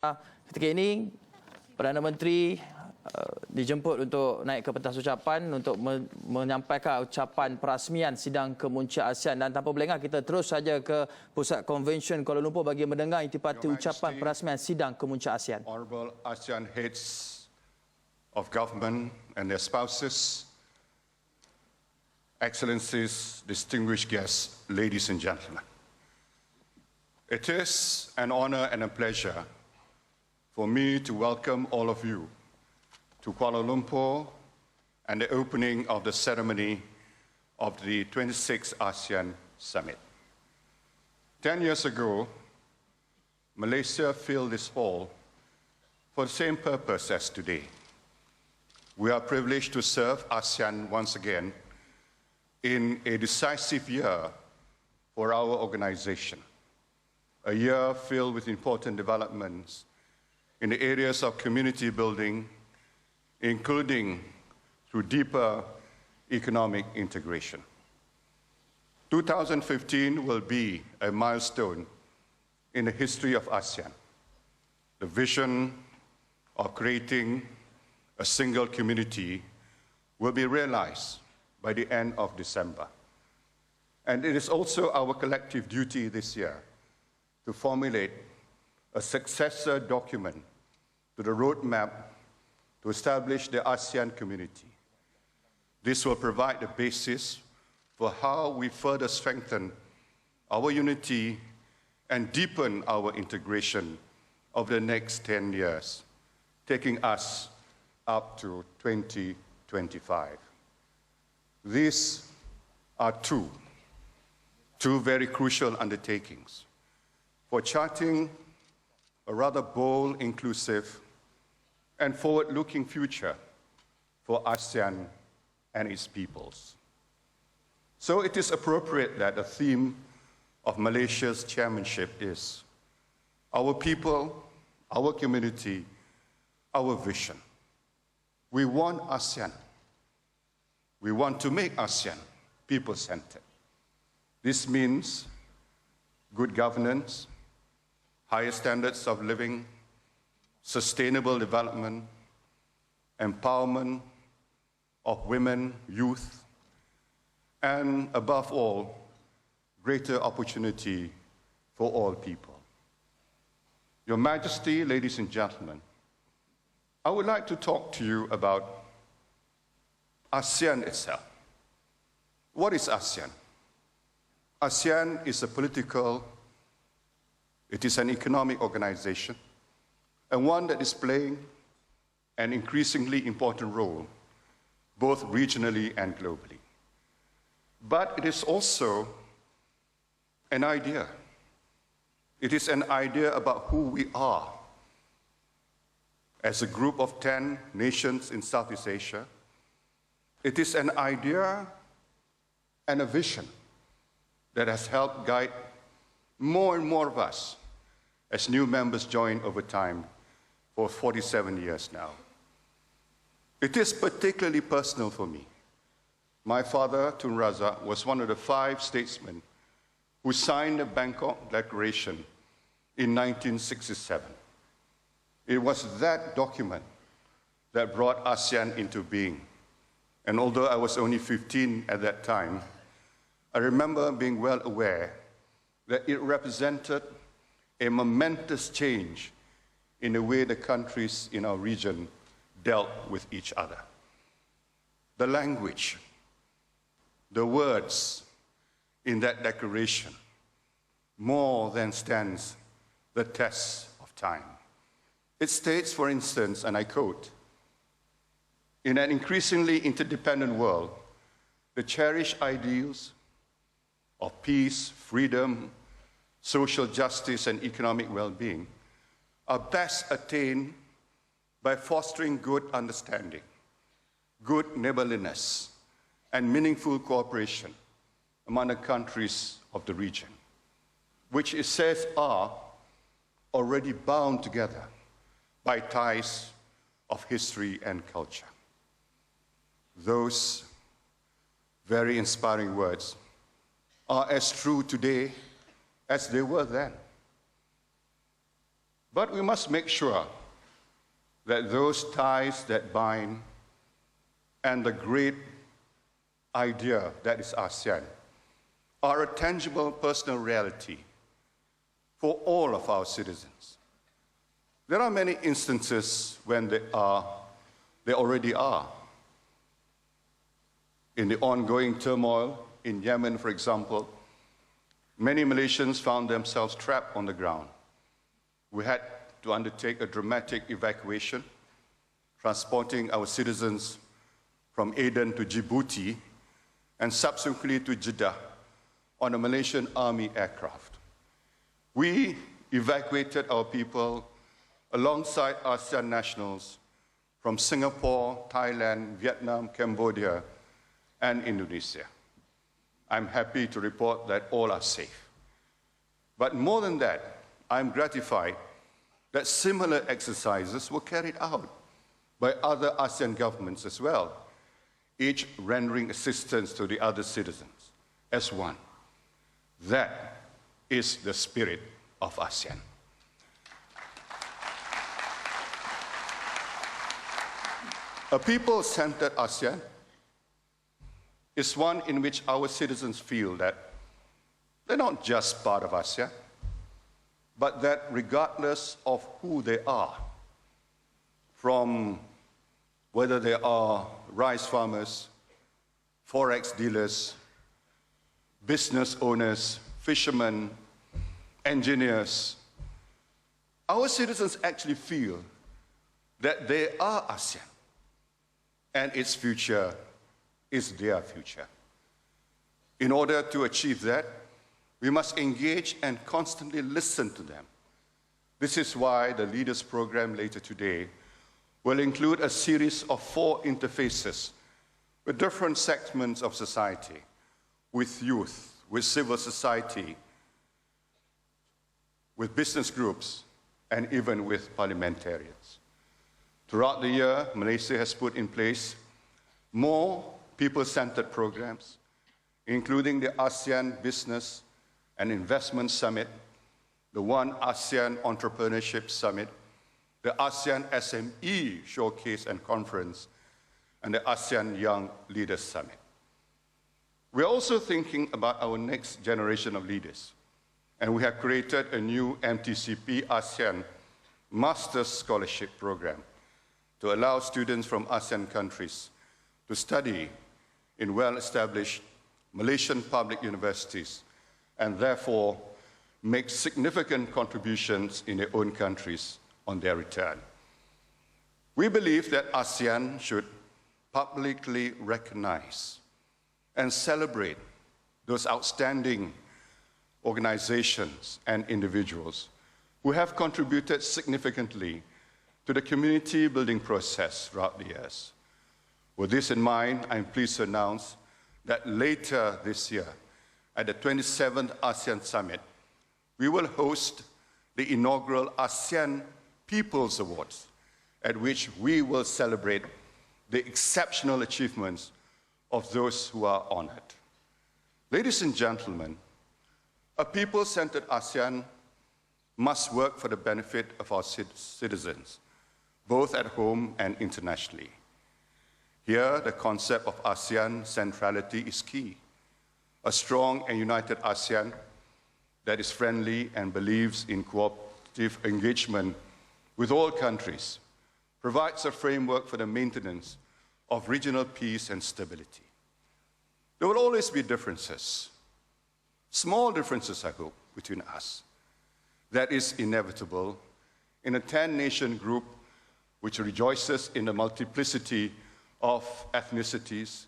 Ketika ini, Perdana Menteri dijemput untuk naik ke pentas ucapan untuk menyampaikan ucapan perasmian Sidang Kemuncak Asean. Dan tanpa berlengah, kita terus saja ke Pusat Konvensyen Kuala Lumpur bagi mendengar intipati ucapan perasmian Sidang Kemuncak Asean. Honourable ASEAN heads of government and their spouses, Excellencies, distinguished guests, ladies and gentlemen. It is an honour and a pleasure for me to welcome all of you to Kuala Lumpur and the opening of the ceremony of the 26th ASEAN Summit. 10 years ago, Malaysia filled this hall for the same purpose as today. We are privileged to serve ASEAN once again in a decisive year for our organization, a year filled with important developments in the areas of community building, including through deeper economic integration. 2015 will be a milestone in the history of ASEAN. The vision of creating a single community will be realized by the end of December. And it is also our collective duty this year to formulate a successor document to the roadmap to establish the ASEAN community. This will provide the basis for how we further strengthen our unity and deepen our integration over the next 10 years, taking us up to 2025. These are two very crucial undertakings for charting a rather bold, inclusive, and forward-looking future for ASEAN and its peoples. So it is appropriate that the theme of Malaysia's chairmanship is our people, our community, our vision. We want ASEAN. We want to make ASEAN people-centered. This means good governance, higher standards of living, sustainable development, empowerment of women, youth, and above all, greater opportunity for all people. Your Majesty, ladies and gentlemen, I would like to talk to you about ASEAN itself. What is ASEAN? ASEAN is a political, it is an economic organization, and one that is playing an increasingly important role, both regionally and globally. But it is also an idea. It is an idea about who we are as a group of 10 nations in Southeast Asia. It is an idea and a vision that has helped guide more and more of us as new members join over time for 47 years now. It is particularly personal for me. My father, Tun Razak, was one of the 5 statesmen who signed the Bangkok Declaration in 1967. It was that document that brought ASEAN into being. And although I was only 15 at that time, I remember being well aware that it represented a momentous change in the way the countries in our region dealt with each other. The language, the words in that declaration more than stands the test of time. It states, for instance, and I quote, "In an increasingly interdependent world, the cherished ideals of peace, freedom, social justice, and economic well-being are best attained by fostering good understanding, good neighborliness, and meaningful cooperation among the countries of the region, which it says are already bound together by ties of history and culture." Those very inspiring words are as true today as they were then. But we must make sure that those ties that bind and the great idea that is ASEAN are a tangible personal reality for all of our citizens. There are many instances when they already are. In the ongoing turmoil in Yemen, for example, many Malaysians found themselves trapped on the ground. We had to undertake a dramatic evacuation, transporting our citizens from Aden to Djibouti and subsequently to Jeddah on a Malaysian Army aircraft. We evacuated our people alongside ASEAN nationals from Singapore, Thailand, Vietnam, Cambodia, and Indonesia. I'm happy to report that all are safe. But more than that, I'm gratified that similar exercises were carried out by other ASEAN governments as well, each rendering assistance to the other citizens as one. That is the spirit of ASEAN. A people-centered ASEAN is one in which our citizens feel that they're not just part of ASEAN, but that regardless of who they are, from whether they are rice farmers, forex dealers, business owners, fishermen, engineers, our citizens actually feel that they are ASEAN and its future is their future. In order to achieve that, we must engage and constantly listen to them. This is why the Leaders Program later today will include a series of 4 interfaces with different segments of society, with youth, with civil society, with business groups, and even with parliamentarians. Throughout the year, Malaysia has put in place more people-centered programs, including the ASEAN Business and Investment Summit, the One ASEAN Entrepreneurship Summit, the ASEAN SME Showcase and Conference, and the ASEAN Young Leaders Summit. We're also thinking about our next generation of leaders, and we have created a new MTCP ASEAN Master's Scholarship Program to allow students from ASEAN countries to study in well-established Malaysian public universities and therefore make significant contributions in their own countries on their return. We believe that ASEAN should publicly recognize and celebrate those outstanding organizations and individuals who have contributed significantly to the community building process throughout the years. With this in mind, I'm pleased to announce that later this year, at the 27th ASEAN Summit, we will host the inaugural ASEAN People's Awards, at which we will celebrate the exceptional achievements of those who are honored. Ladies and gentlemen, a people-centered ASEAN must work for the benefit of our citizens, both at home and internationally. Here, the concept of ASEAN centrality is key. A strong and united ASEAN that is friendly and believes in cooperative engagement with all countries provides a framework for the maintenance of regional peace and stability. There will always be differences, small differences, I hope, between us. That is inevitable in a 10-nation group which rejoices in the multiplicity of ethnicities,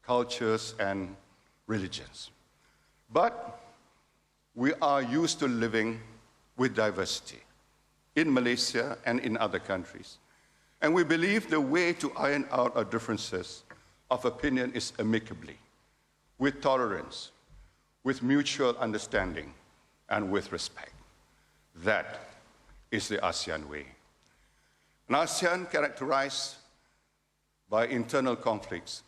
cultures, and religions. But we are used to living with diversity in Malaysia and in other countries. And we believe the way to iron out our differences of opinion is amicably, with tolerance, with mutual understanding, and with respect. That is the ASEAN way. An ASEAN characterized by internal conflicts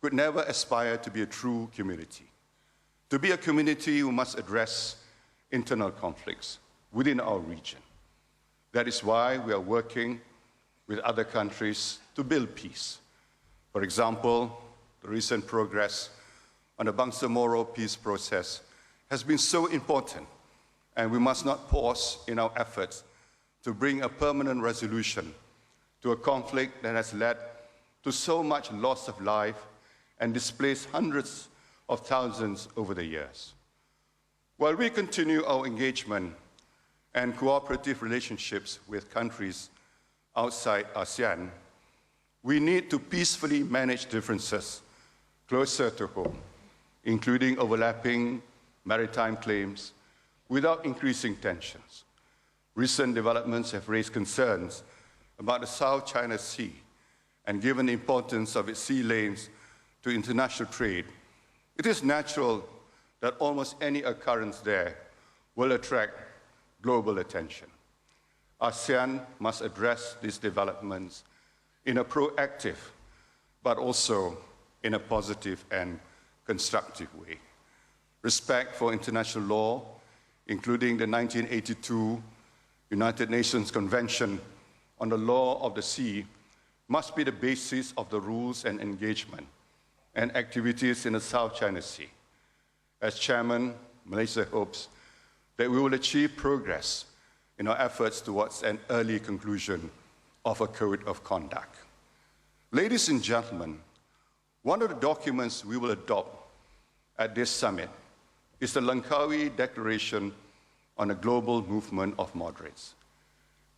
could never aspire to be a true community. To be a community, we must address internal conflicts within our region. That is why we are working with other countries to build peace. For example, the recent progress on the Bangsamoro peace process has been so important, and we must not pause in our efforts to bring a permanent resolution to a conflict that has led to so much loss of life and displaced hundreds of thousands over the years. While we continue our engagement and cooperative relationships with countries outside ASEAN, we need to peacefully manage differences closer to home, including overlapping maritime claims, without increasing tensions. Recent developments have raised concerns about the South China Sea, and given the importance of its sea lanes to international trade, it is natural that almost any occurrence there will attract global attention. ASEAN must address these developments in a proactive, but also in a positive and constructive way. Respect for international law, including the 1982 United Nations Convention on the Law of the Sea, must be the basis of the rules and engagement and activities in the South China Sea. As Chairman, Malaysia hopes that we will achieve progress in our efforts towards an early conclusion of a code of conduct. Ladies and gentlemen, one of the documents we will adopt at this summit is the Langkawi Declaration on a Global Movement of Moderates.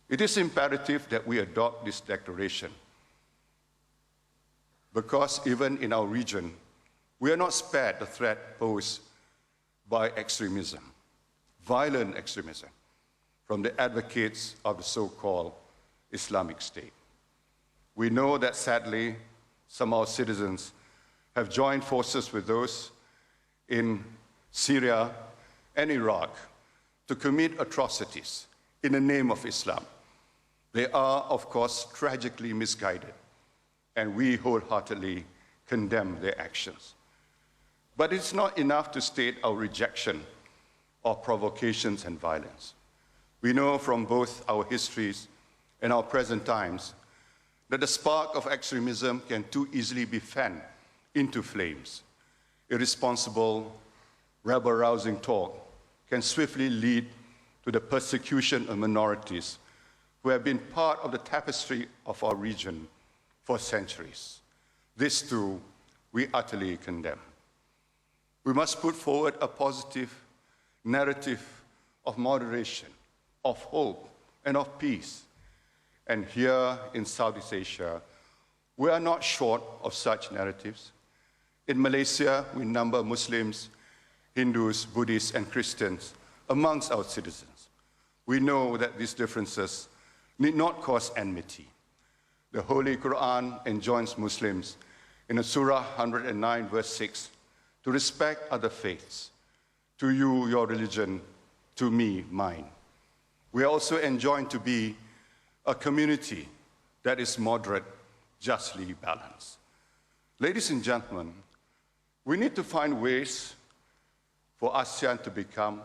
It is imperative that we adopt this declaration because even in our region, we are not spared the threat posed by extremism, violent extremism, from the advocates of the so-called Islamic State. We know that sadly, some of our citizens have joined forces with those in Syria and Iraq to commit atrocities in the name of Islam. They are, of course, tragically misguided, and we wholeheartedly condemn their actions. But it's not enough to state our rejection of provocations and violence. We know from both our histories and our present times that the spark of extremism can too easily be fanned into flames. Irresponsible, rebel-rousing talk can swiftly lead to the persecution of minorities who have been part of the tapestry of our region for centuries. This too, we utterly condemn. We must put forward a positive narrative of moderation, of hope, and of peace. And here in Southeast Asia, we are not short of such narratives. In Malaysia, we number Muslims, Hindus, Buddhists, and Christians amongst our citizens. We know that these differences need not cause enmity. The Holy Quran enjoins Muslims in Surah 109, verse 6, to respect other faiths. To you, your religion, to me, mine. We are also enjoined to be a community that is moderate, justly balanced. Ladies and gentlemen, we need to find ways for ASEAN to become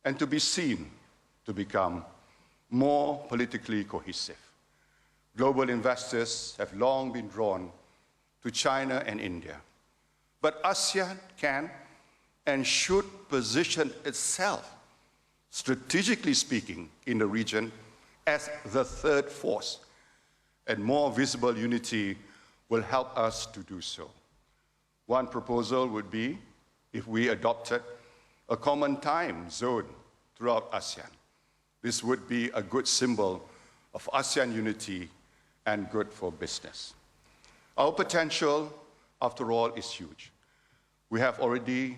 and to be seen to become more politically cohesive. Global investors have long been drawn to China and India. But ASEAN can and should position itself, strategically speaking, in the region as the third force, and more visible unity will help us to do so. One proposal would be if we adopted a common time zone throughout ASEAN. This would be a good symbol of ASEAN unity and good for business. Our potential, after all, is huge. We already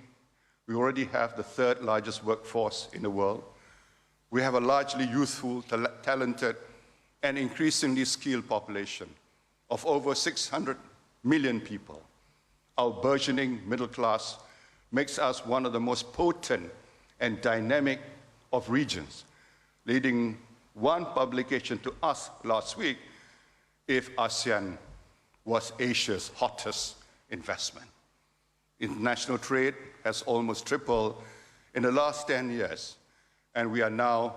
have the third largest workforce in the world. We have a largely youthful, talented, and increasingly skilled population of over 600 million people. Our burgeoning middle class makes us one of the most potent and dynamic of regions, leading one publication to ask last week if ASEAN was Asia's hottest investment. International trade has almost tripled in the last 10 years, and we are now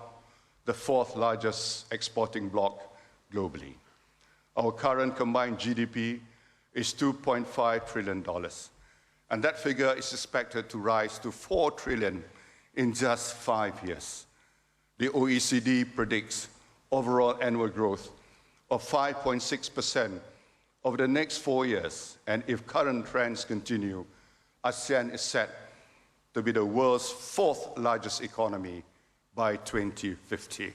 the fourth largest exporting bloc globally. Our current combined GDP is $2.5 trillion, and that figure is expected to rise to $4 trillion in just 5 years. The OECD predicts overall annual growth of 5.6% over the next 4 years, and if current trends continue, ASEAN is set to be the world's fourth largest economy by 2050.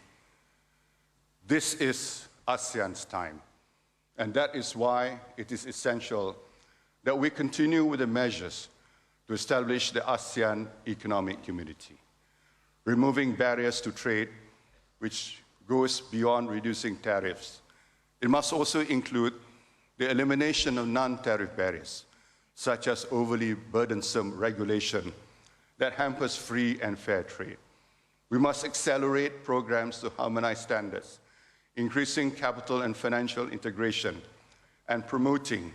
This is ASEAN's time, and that is why it is essential that we continue with the measures to establish the ASEAN Economic Community, removing barriers to trade, which goes beyond reducing tariffs. It must also include the elimination of non-tariff barriers, such as overly burdensome regulation that hampers free and fair trade. We must accelerate programs to harmonize standards, increasing capital and financial integration, and promoting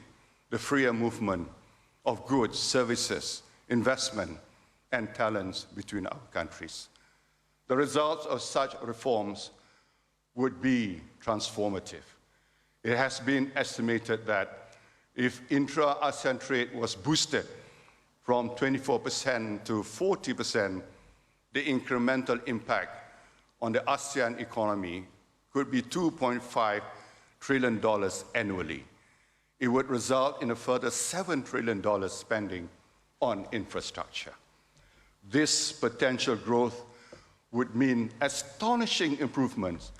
the freer movement of goods, services, investment, and talents between our countries. The results of such reforms would be transformative. It has been estimated that if intra-ASEAN trade was boosted from 24% to 40%, the incremental impact on the ASEAN economy could be $2.5 trillion annually. It would result in a further $7 trillion spending on infrastructure. This potential growth would mean astonishing improvements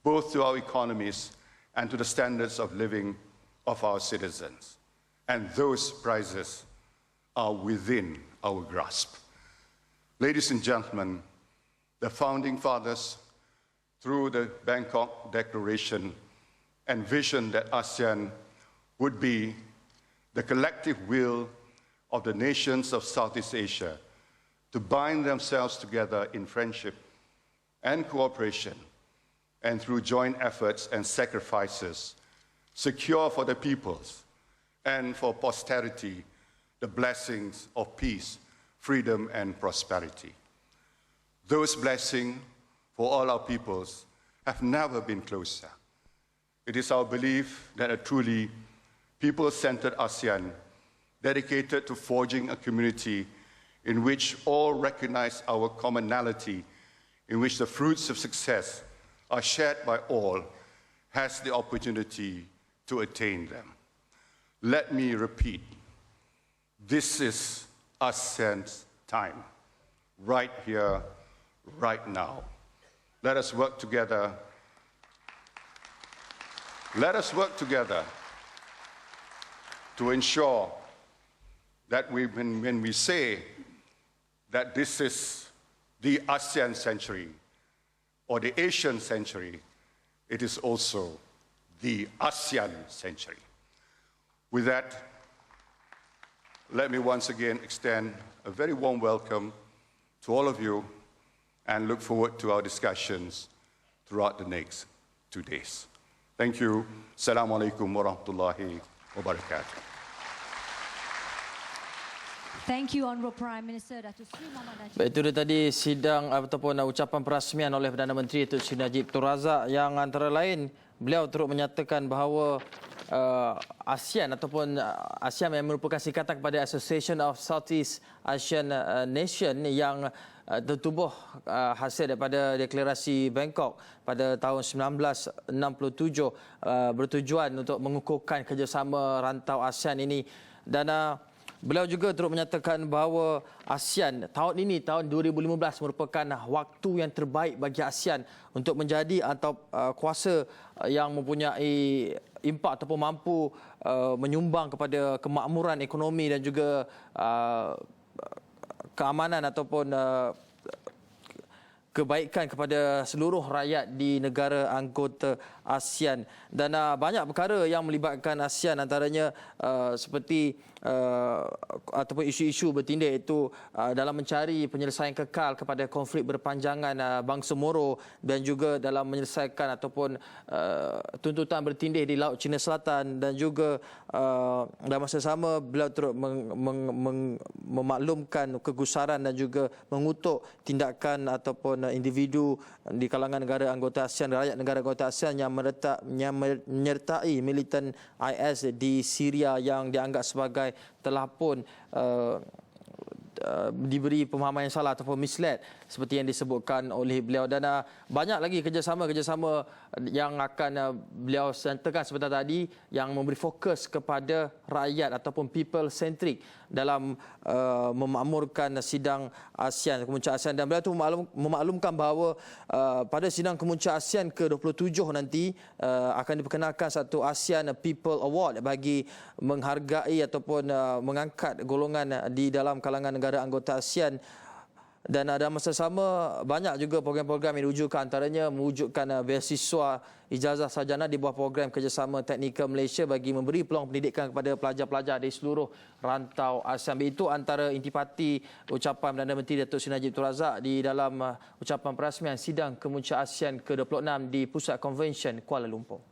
both to our economies and to the standards of living of our citizens. And those prizes are within our grasp. Ladies and gentlemen, the Founding Fathers, through the Bangkok Declaration, envisioned that ASEAN would be the collective will of the nations of Southeast Asia to bind themselves together in friendship and cooperation, and through joint efforts and sacrifices, secure for the peoples and for posterity the blessings of peace, freedom, and prosperity. Those blessings for all our peoples have never been closer. It is our belief that a truly people-centered ASEAN, dedicated to forging a community in which all recognize our commonality, in which the fruits of success are shared by all, has the opportunity to attain them. Let me repeat, this is ASEAN's time, right here, right now. Let us work together. Let us work together to ensure that when we say that this is the ASEAN century, or the Asian century, it is also the ASEAN century. With that, let me once again extend a very warm welcome to all of you and look forward to our discussions throughout the next 2 days. Thank you. Assalamualaikum warahmatullahi wabarakatuh. Thank you, Honourable Prime Minister Datuk Seri Muhammad Najib. Baik, itu dia tadi sidang ataupun ucapan perasmian oleh Perdana Menteri Datuk Seri Najib Tun Razak, yang antara lain beliau turut menyatakan bahawa ASEAN ataupun ASEAN yang merupakan singkatan kepada Association of Southeast Asian Nation yang tertubuh hasil daripada deklarasi Bangkok pada tahun 1967 bertujuan untuk mengukuhkan kerjasama rantau ASEAN ini. Dan beliau juga turut menyatakan bahawa ASEAN tahun ini, tahun 2015, merupakan waktu yang terbaik bagi ASEAN untuk menjadi atau kuasa yang mempunyai impak ataupun mampu menyumbang kepada kemakmuran ekonomi dan juga keamanan ataupun kebaikan kepada seluruh rakyat di negara anggota ASEAN. Dan banyak perkara yang melibatkan ASEAN, antaranya seperti ataupun isu-isu bertindih, iaitu dalam mencari penyelesaian kekal kepada konflik berpanjangan bangsa Moro dan juga dalam menyelesaikan ataupun tuntutan bertindih di Laut Cina Selatan, dan juga dalam masa sama beliau turut memaklumkan kegusaran dan juga mengutuk tindakan ataupun individu di kalangan negara anggota ASEAN, rakyat negara anggota ASEAN yang menyertai militan IS di Syria yang dianggap sebagai telah pun diberi pemahaman yang salah ataupun misled seperti yang disebutkan oleh beliau. Dan banyak lagi kerjasama yang akan beliau sentuhkan sebentar tadi yang memberi fokus kepada rakyat ataupun people centric dalam memakmurkan sidang ASEAN, Kemuncak ASEAN. Dan beliau tu memaklumkan bahawa pada sidang Kemuncak ASEAN ke-27 nanti akan diperkenalkan satu ASEAN People Award bagi menghargai ataupun mengangkat golongan di dalam kalangan negara anggota ASEAN. Dan dalam masa sama banyak juga program-program yang diwujudkan, antaranya mewujudkan beasiswa ijazah sarjana di bawah program kerjasama teknikal Malaysia bagi memberi peluang pendidikan kepada pelajar-pelajar di seluruh rantau ASEAN. Itu antara intipati ucapan Perdana Menteri Datuk Seri Najib Tun Razak di dalam ucapan perasmian sidang Kemuncak ASEAN ke-26 di Pusat Convention Kuala Lumpur.